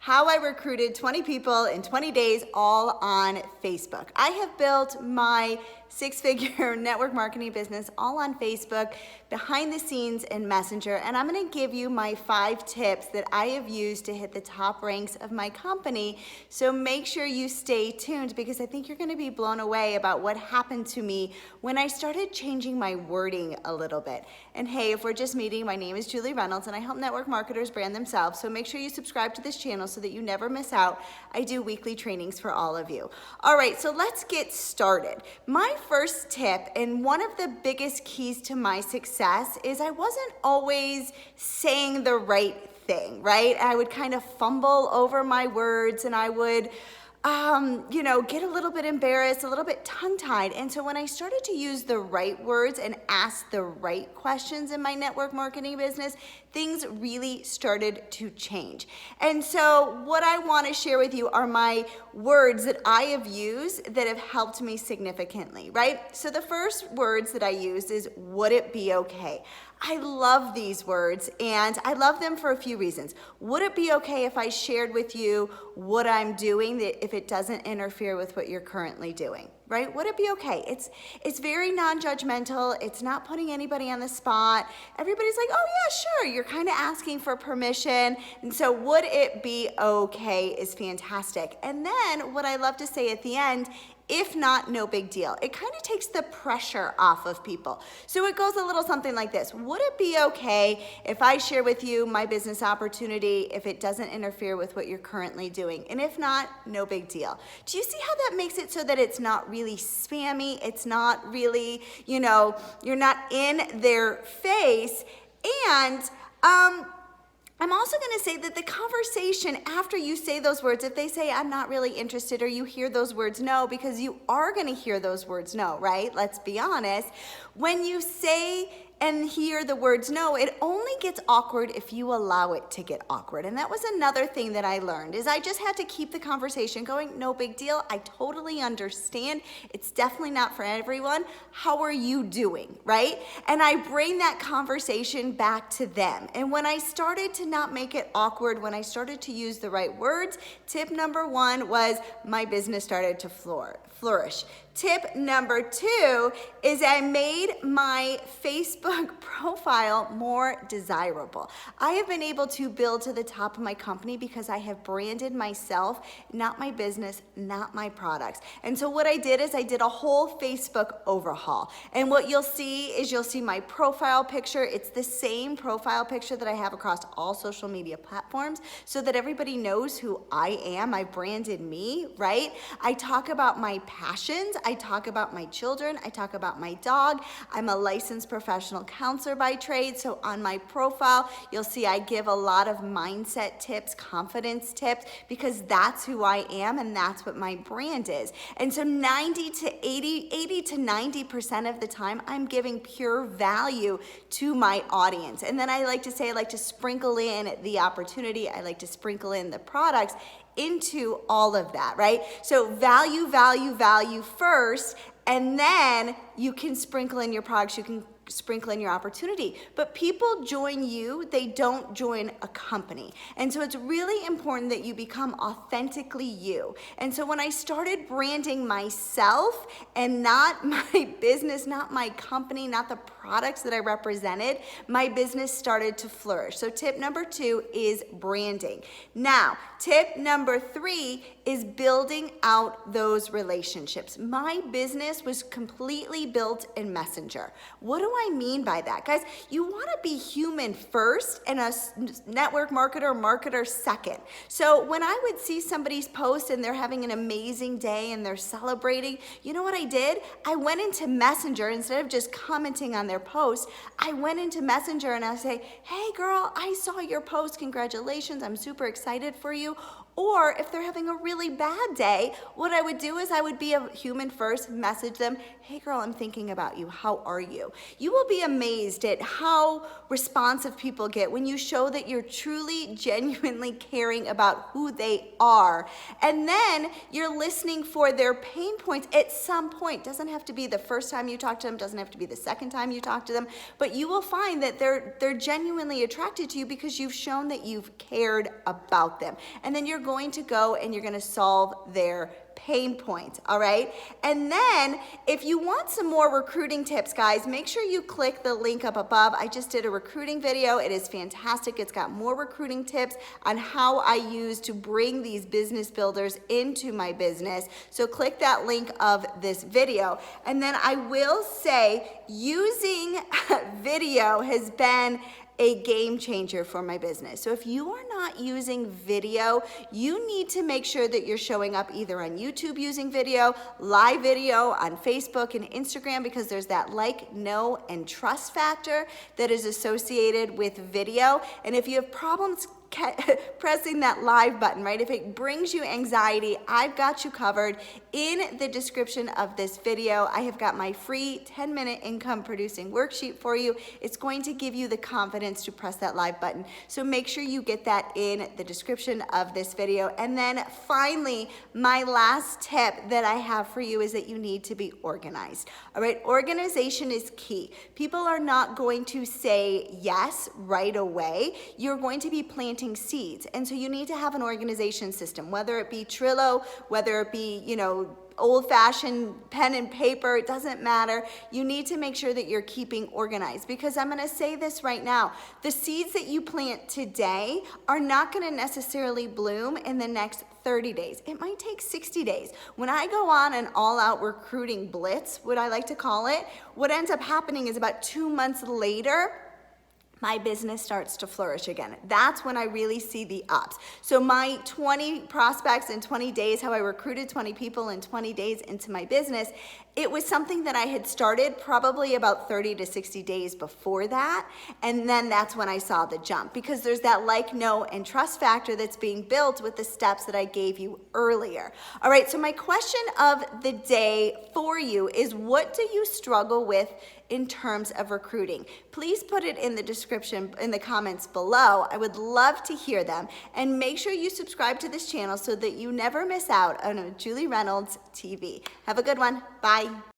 how I recruited 20 people in 20 days, all on Facebook. I have built my six-figure network marketing business all on Facebook, behind the scenes in Messenger, and I'm gonna give you my 5 tips that I have used to hit the top ranks of my company. So make sure you stay tuned, because I think you're gonna be blown away about what happened to me when I started changing my wording a little bit. And hey, if we're just meeting, my name is Julie Reynolds and I help network marketers brand themselves, so make sure you subscribe to this channel so that you never miss out. I do weekly trainings for all of you. All right, so let's get started. My first tip, and one of the biggest keys to my success, is I wasn't always saying the right thing, right? I would kind of fumble over my words, and I would get a little bit embarrassed, a little bit tongue-tied. And so when I started to use the right words and ask the right questions in my network marketing business, things really started to change. And so what I want to share with you are my words that I have used that have helped me significantly, right? So the first words that I used is, would it be okay? I love these words, and I love them for a few reasons. Would it be okay if I shared with you what I'm doing, that if it doesn't interfere with what you're currently doing, right? Would it be okay? It's very non-judgmental. It's not putting anybody on the spot. Everybody's like, oh yeah, sure. You're kind of asking for permission. And so would it be okay is fantastic. And then what I love to say at the end, if not, no big deal. It kind of takes the pressure off of people. So it goes a little something like this. Would it be okay if I share with you my business opportunity if it doesn't interfere with what you're currently doing? And if not, no big deal. Do you see how that makes it so that it's not really spammy? It's not really, you're not in their face. And I'm also going to say that the conversation after you say those words, if they say, I'm not really interested, or you hear those words no, because you are going to hear those words no, right? Let's be honest. When you say and hear the words no, it only gets awkward if you allow it to get awkward. And that was another thing that I learned, is I just had to keep the conversation going. No big deal. I totally understand. It's definitely not for everyone. How are you doing, right? And I bring that conversation back to them. And when I started to not make it awkward, when I started to use the right words, tip number 1 was my business started to flourish. Tip number 2 is I made my Facebook profile more desirable. I have been able to build to the top of my company because I have branded myself, not my business, not my products. And so what I did is I did a whole Facebook overhaul. And what you'll see is you'll see my profile picture. It's the same profile picture that I have across all social media platforms, so that everybody knows who I am. I branded me, right? I talk about my passions. I talk about my children. I talk about my dog. I'm a licensed professional counselor by trade. So on my profile, you'll see I give a lot of mindset tips, confidence tips, because that's who I am and that's what my brand is. And so 80 to 90% of the time, I'm giving pure value to my audience. And then I like to say, I like to sprinkle in the opportunity. I like to sprinkle in the products into all of that, right? So value, value, value first, and then you can sprinkle in your products, you can sprinkle in your opportunity. But people join you, they don't join a company. And so it's really important that you become authentically you. And so when I started branding myself and not my business, not my company, not the products that I represented, my business started to flourish. So tip number 2 is branding. Now, tip number 3 is building out those relationships. My business was completely built in Messenger. What do I mean by that? Guys, you want to be human first and a network marketer second. So when I would see somebody's post and they're having an amazing day and they're celebrating, you know what I did? I went into Messenger. Instead of just commenting on their post, I went into Messenger and I say, hey girl, I saw your post, congratulations, I'm super excited for you. Or if they're having a really bad day, what I would do is I would be a human first, message them, hey girl, I'm thinking about you, how are you? You will be amazed at how responsive people get when you show that you're truly, genuinely caring about who they are. And then you're listening for their pain points at some point. Doesn't have to be the first time you talk to them, doesn't have to be the second time you talk to them, but you will find that they're genuinely attracted to you because you've shown that you've cared about them. And then you're going to go and you're going to solve their pain points, all right? And then if you want some more recruiting tips, guys, make sure you click the link up above. I just did a recruiting video. It is fantastic. It's got more recruiting tips on how I use to bring these business builders into my business. So click that link of this video. And then I will say using video has been a game changer for my business. So if you are not using video, you need to make sure that you're showing up either on YouTube using video, live video on Facebook and Instagram, because there's that like, know, and trust factor that is associated with video. And if you have problems pressing that live button, right? If it brings you anxiety, I've got you covered. In the description of this video, I have got my free 10-minute income producing worksheet for you. It's going to give you the confidence to press that live button. So make sure you get that in the description of this video. And then finally, my last tip that I have for you is that you need to be organized. All right, organization is key. People are not going to say yes right away. You're going to be planting seeds. And so you need to have an organization system, whether it be Trello, whether it be, old-fashioned pen and paper, it doesn't matter. You need to make sure that you're keeping organized, because I'm going to say this right now. The seeds that you plant today are not going to necessarily bloom in the next 30 days. It might take 60 days. When I go on an all-out recruiting blitz, what I like to call it, what ends up happening is about 2 months later, my business starts to flourish again. That's when I really see the ups. So my 20 prospects in 20 days, how I recruited 20 people in 20 days into my business, it was something that I had started probably about 30 to 60 days before that. And then that's when I saw the jump, because there's that like, know, and trust factor that's being built with the steps that I gave you earlier. All right, so my question of the day for you is, what do you struggle with in terms of recruiting? Please put it in the description, in the comments below. I would love to hear them. And make sure you subscribe to this channel so that you never miss out on a Julie Reynolds TV. Have a good one. Bye.